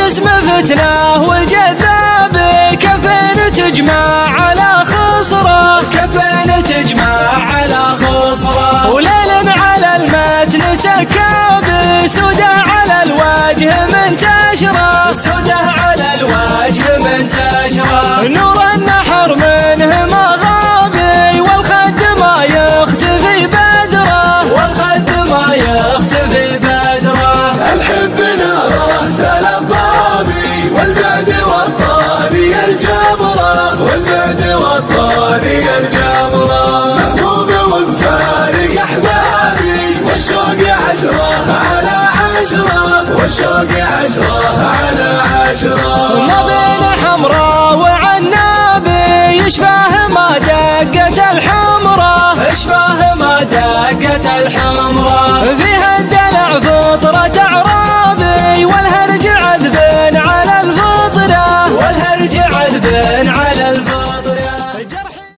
والجسم فتنة والجذاب كفين تجمع على خصره، كفين تجمع على خصره. وليل على المتن سكاب سوده على الوجه منتشره، سوده على الوجه منتشره. نور النحر منه ما غابي والخد ما يختفي بدره، والخد ما يختفي بدره. الحب ناره تلظامي والبعد والطاري الجمره، والبعد والطاري الجمره. محبوب ومفارق احبابي والشوق عشره على عشره، والشوق عشره على عشره. ما بين حمراء وعنابي يشبه ما دقت الحمراء، يشبه ما دقت الحمراء. فيها الدلع فطرة اعرابي والهرج عذب على الفطرة، والهرج عذب